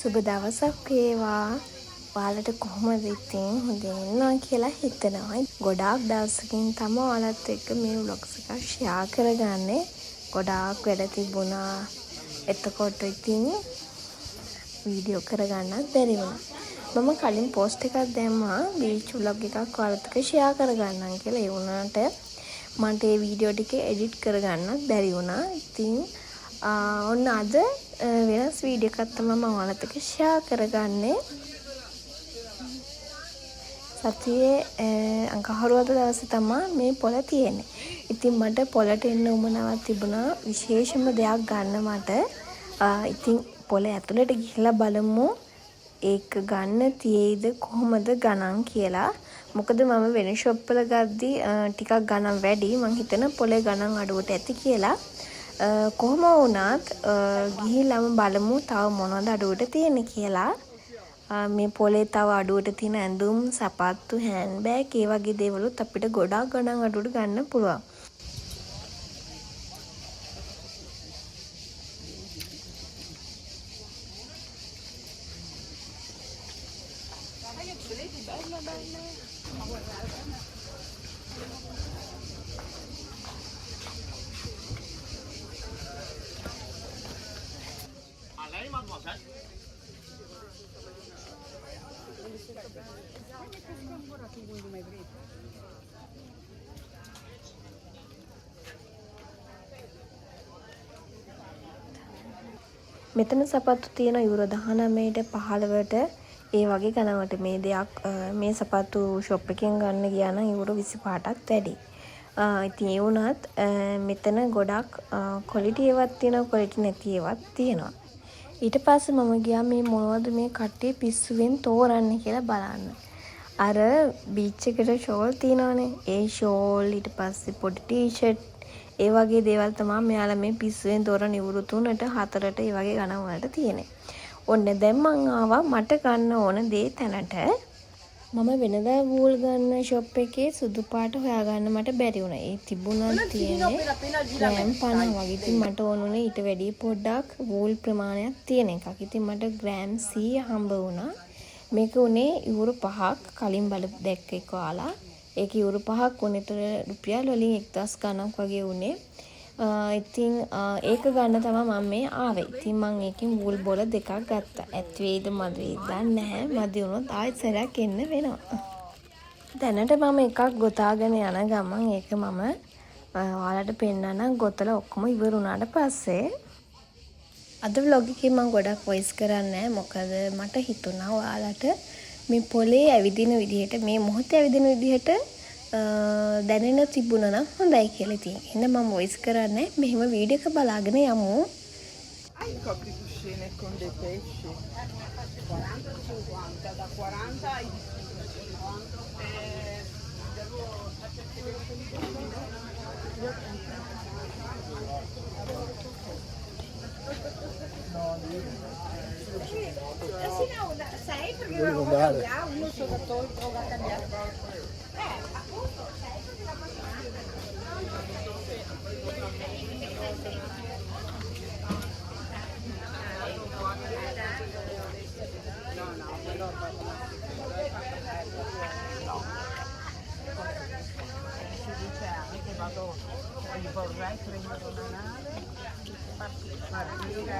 සුබ දවසක් වේවා. ඔයාලට කොහොමද ඉතින් හොඳින් ඉන්නවා කියලා හිතනවා. ගොඩාක් දවසකින් තමයි ඔයාලත් එක්ක මේ vlogs එක share කරගන්නේ. ගොඩාක් වැඩ තිබුණා. එතකොට ඉතින් වීඩියෝ කරගන්නත් බැරි වුණා. මම කලින් post එකක් දැම්මා beach vlog එකක් ඔයාලත් එක්ක share කරගන්නම් කියලා. ඒ වුණාට මට ඒ වීඩියෝ ටික edit කරගන්නත් බැරි වුණා. ඉතින් ඔන්න අද වෙනස් වීඩියෝ එකක් තමයි මම ඔයාලත් එක්ක share කරගන්නේ. සතියේ අඟහරුවාදා දවසේ තමයි මේ පොළ තියෙන්නේ. ඉතින් මට පොළට එන්න උවමනාවක් තිබුණා විශේෂම දෙයක් ගන්න මට. ඉතින් පොළ ඇතුළට ගිහිල්ලා බලමු ඒක ගන්න තියෙයිද කොහොමද ගණන් කියලා. මොකද මම වෙන ෂොප් වල ගද්දි ටිකක් ගණන් වැඩි. මං හිතන පොළේ ගණන් අඩුවට ඇති කියලා. කොහොම වුණත් ගිහිල්ලාම බලමු තව මොනවද අඩුවට තියෙන්නේ කියලා. මේ පොලේ තව අඩුවට තියෙන ඇඳුම්, සපත්තු, හෑන්ඩ් බෑග් ඒ වගේ දේවලුත් අපිට ගොඩාක් ගණන් අඩුවට ගන්න පුළුවන්. මෙතන සපත්තු තියෙන යුරෝ 19ට 15ට ඒ වගේ ගණනකට මේ දෙයක් මේ සපත්තු ෂොප් එකෙන් ගන්න ගියා නම් යුරෝ 25ටත් වැඩි. ඉතින් ඒ වුණත් මෙතන ගොඩක් ක්වොලිටි ඒවත් තියෙනවා, ක්වොලිටි නැති ඒවත් තියෙනවා. ඊට පස්සේ මම ගියා මේ මොනවද මේ කට්ටිය පිස්සුවෙන් තෝරන්නේ කියලා බලන්න. අර බීච් එකට ෂෝල් තියෙනවනේ. ඒ ෂෝල් ඊට පස්සේ පොඩි ටී-ෂර්ට් ඒ වගේ දේවල් තමයි මෙයාලා මේ පිස්සුවෙන් තෝරන ඉවුරු 3ට 4ට ඒ වගේ ගණන් වලට තියෙන්නේ. ඔන්න දැන් මං ආවා මට ගන්න ඕන දේ තැනට. මම වෙනදා වූල් ගන්න ෂොප් එකේ සුදු පාට හොයාගන්න මට බැරි වුණා. ඒ තිබුණා තියෙන්නේ ග්‍රෑම් 50 වගේ. ඉතින් මට ඕනුනේ ඊට වැඩි පොඩ්ඩක් වූල් ප්‍රමාණයක් තියෙන එකක්. ඉතින් මට ග්‍රෑම් 100 හම්බ වුණා. මේක උනේ යුරෝ 5ක් කලින් දැක්ක එක ඔයාලා. ඒක යුරෝ 5ක් උනේතර රුපියල් වලින් 1000 ගණක් වගේ උනේ. ඉතින් ඒක ගන්න තමයි මම මේ ආවේ. ඉතින් මම ඒකෙන් වූල් බෝල දෙකක් ගත්තා. ඇත් වේද මදි වේද දන්නේ නැහැ. මදි වුණොත් ආයෙත් සැරයක් එන්න වෙනවා. දැනට මම එකක් ගොතාගෙන යන ගමන් ඒක මම ඔයාලට පෙන්නන්නම් ගොතලා ඔක්කොම ඉවර වුණාට පස්සේ. අද vlog එකේ මම ගොඩක් වොයිස් කරන්නේ නැහැ. මොකද මට හිතුණා ඔයාලට මේ පොලේ ඇවිදින විදිහට මේ මොහොතේ ඇවිදින විදිහට දැනෙන තිබුණා නම් හොඳයි කියලා ඉතින්. එහෙනම් මම වොයිස් කරන්නේ මෙහෙම වීඩියෝ එක බලාගෙන යමු. Hai i copricucine con dei pesci? 40, 50, da 40 ai vorrei prendere una nave, partire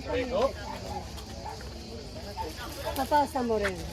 Prego. Papà sta morendo.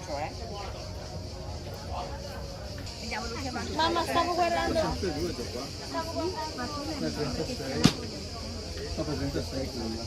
Cioè? Mamma, stavo guardando. Dopo 36 quella.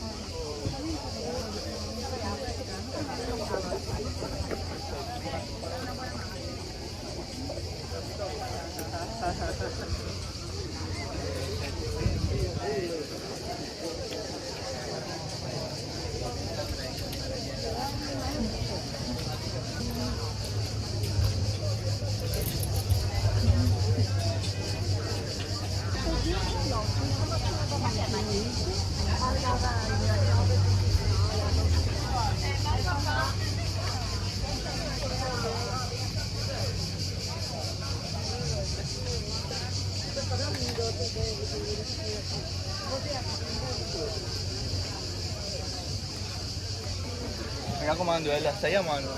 Mi raccomando Ella, stai a mano,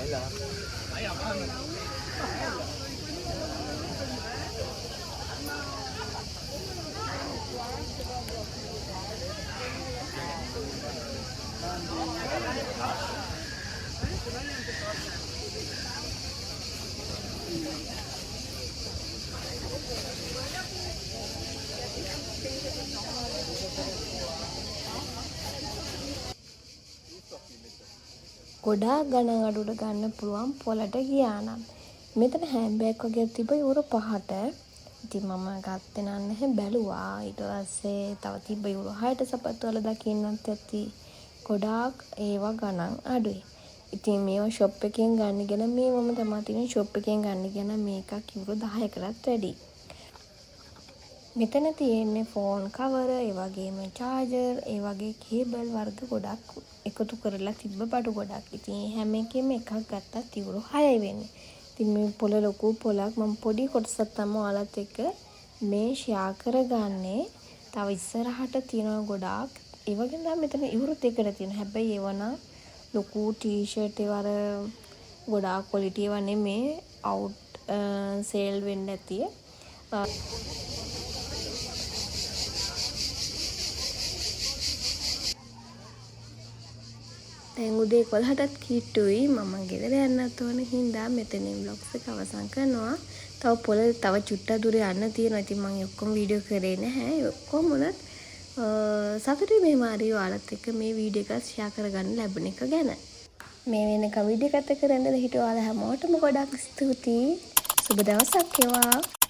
Ella. Stai a mano. ගොඩාක් ගණන් අඩුවට ගන්න පුළුවන් පොලට ගියා නම්. මෙතන හෑන්ඩ්බෑග් වගේ තිබ්බ euro 5ට. ඉතින් මම ගත්තේ නැහැ බැලුවා. ඊට පස්සේ තව තිබ්බ යුරෝ 6ට සපත්තු වල දකින්නත් ඇති. ගොඩාක් ඒවා ගණන් අඩුයි. ඉතින් මේවා ෂොප් එකෙන් ගන්න ගියන මේ මම තමයි තියෙන ෂොප් එකෙන් ගන්න ගියන මේකක් යුරෝ 10කටත් වැඩි. මෙතන තියෙන්නේ ෆෝන් කවර, ඒ වගේම චාර්ජර්, ඒ වගේ කේබල් වර්ග ගොඩක් එකතු කරලා තිබ්බ බඩු ගොඩක්. ඉතින් හැම එකෙම එකක් ගත්තත් යුරෝ 6යි වෙන්නේ. ඉතින් මේ පොළ ලොකු පොළක් මම පොඩි කොටසක් තමයි ඔයාලත් එක්ක මේ ෂෙයා කරගන්නේ. තව ඉස්සරහට තියෙනවා ගොඩාක්. ඒ වගේම තමයි මෙතන යුරෝ 2කට තියෙනවා. හැබැයි ඒවා නම් ලොකු ටී-ෂර්ට් ඒවා අර ගොඩාක් ක්වොලිටි ඒවා නෙමේ අවුට් සේල් වෙන්න ඇති. දැන් උදේ 11ටත් කිට්ටුයි. මම ගෙදර යන්නත් ඕන හින්දා මෙතනින් vlogs එක අවසන් කරනවා. තව පොළ තව චුට්ටක් දුර යන්න තියෙනවා. ඉතින් මම ඔක්කොම වීඩියෝ කරේ නැහැ. ඔක්කොම උනත් සතුටුයි මේ මාරි ඔයාලත් එක්ක මේ වීඩියෝ එක ෂෙයා කරගන්න ලැබුණ එක ගැන. මේ වෙනකම් වීඩියෝ එකත් එක්ක රැඳලා හිටිය ඔයාලා හැමෝටම ගොඩක් ස්තුතියි. සුබ දවසක් වේවා.